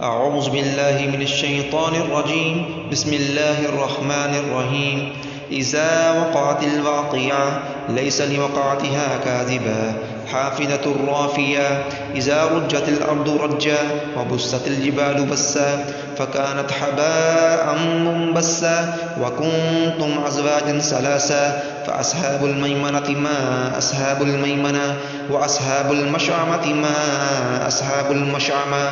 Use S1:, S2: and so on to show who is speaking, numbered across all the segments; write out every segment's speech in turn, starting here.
S1: أعوذ بالله من الشيطان الرجيم بسم الله الرحمن الرحيم إذا وقعت الواقعة ليس لوقعتها كاذبة حافظة رافية إذا رجت الأرض رجا وبست الجبال بسا فكانت حباء منبسا وكنتم أزواجا ثلاثا فأصحاب الميمنة ما أصحاب الميمنة وأصحاب المشأمة ما أصحاب المشأمة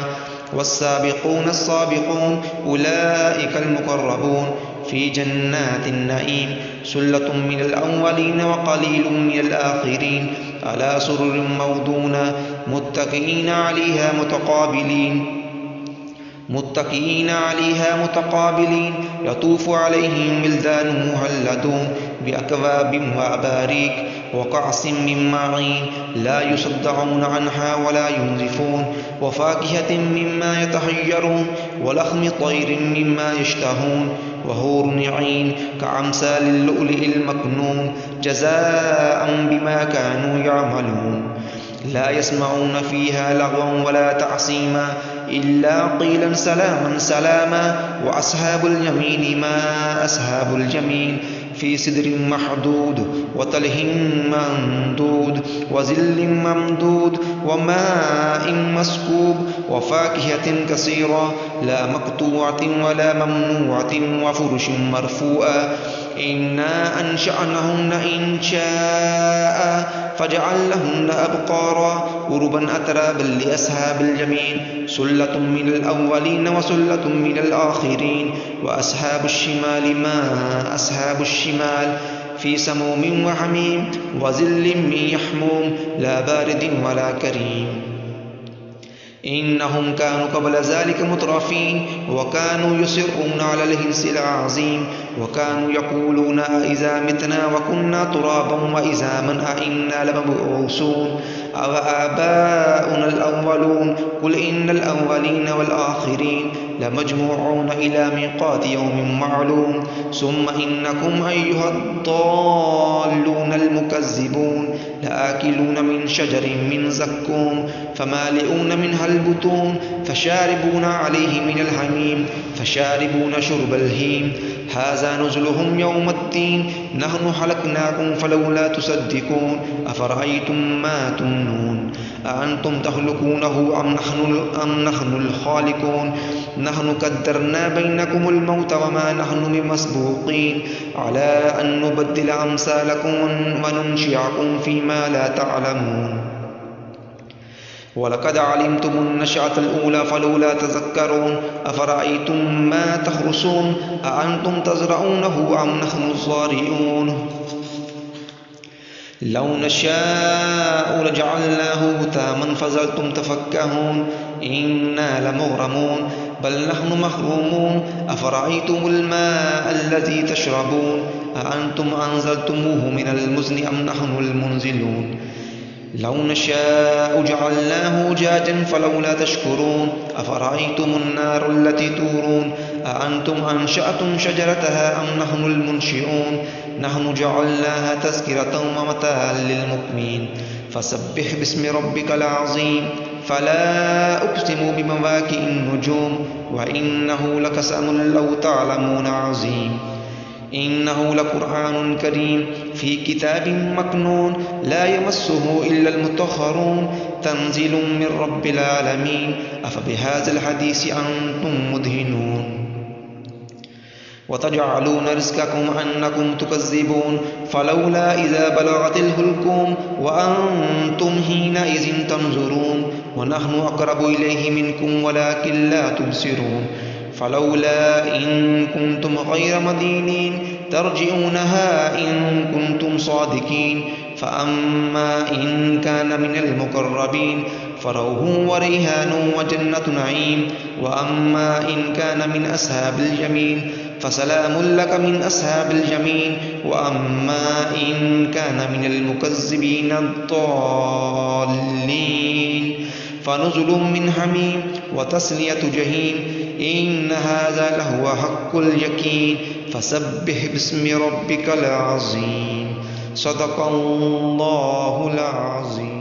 S1: والسابقون السابقون أولئك المقربون في جنات النعيم ثلة من الأولين وقليل من الآخرين على سرر موضونة متكئين عليها متقابلين يطوف عليهم ولدان مهلدون بأكواب وأباريك وكأس من معين لا يصدعون عنها ولا ينزفون وفاكهة مما يتخيرون ولحم طير مما يشتهون وحور عين كأمثال اللؤلؤ المكنون جزاء بما كانوا يعملون لا يسمعون فيها لغوا ولا تعصيما إلا قيلا سلاما سلاما وأصحاب اليمين ما أصحاب اليمين في سدر محدود وطلح ممدود وظل ممدود وماء مسكوب وفاكهة كثيرة لا مقطوعة ولا ممنوعة وفرش مرفوعة إنا أنشأناهن إنشاء فجعلناهن أبقارا عربا أترابا لأصحاب اليمين ثلة من الأولين وثلة من الآخرين وأصحاب الشمال ما أصحاب الشمال في سموم وحميم وظل من يحموم لا بارد ولا كريم إنهم كانوا قبل ذلك مترفين وكانوا يصرون على الحنث العظيم وكانوا يقولون أإذا متنا وكنا ترابا وعظاما أإنا لمبعوثون أو آباؤنا الأولون قل إن الأولين والآخرين لمجموعون إلى ميقات يوم معلوم ثم إنكم أيها الضالون المكذبون لآكلون من شجر من زقوم فمالئون منها البطون فشاربون عليه من الحميم فشاربون شرب الهيم هذا نزلهم يوم الدين نحن خلقناكم فلولا تصدقون أفرأيتم ما تمنون أأنتم تخلقونه أم نحن الخالقون نحن قدرنا بينكم الموت وما نحن بمسبوقين على أن نبدل أمثالكم وننشئكم فيما لا تعلمون ولقد علمتم النشأة الأولى فلولا تذكرون أفرأيتم ما تحرثون أأنتم تزرعونه أم نحن الزارعون لو نشاء لجعلناه هتاما فظلتم تفكهون إنا لمغرمون بل نحن محرومون أفرأيتم الماء الذي تشربون أأنتم أنزلتموه من المزن أم نحن المنزلون لو نشاء جعلناه أجاجا فلولا تشكرون أفرأيتم النار التي تورون أأنتم أنشأتم شجرتها أم نحن المنشئون نحن جعلناها تذكرة ومتاعا للمقوين فسبح باسم ربك العظيم فلا أقسم بمواقع النجوم وإنه لقسم لو تعلمون عظيم إنه لقرآن كريم في كتاب مكنون لا يمسه إلا المطهرون تنزيل من رب العالمين أفبهذا الحديث أنتم مدهنون وتجعلون رزقكم أنكم تكذبون فلولا إذا بلغت الحلقوم وأنتم حينئذ تنظرون ونحن أقرب إليه منكم ولكن لا تبصرون فلولا إن كنتم غير مدينين ترجعونها إن كنتم صادقين فأما إن كان من المقربين فروح وريحان وجنة نعيم وأما إن كان من أصحاب اليمين فسلام لك من أصحاب اليمين وأما إن كان من المكذبين الضالين فنزل من حميم وتسلية جحيم إن هذا لهو حق اليقين فسبح باسم ربك العظيم صدق الله العظيم.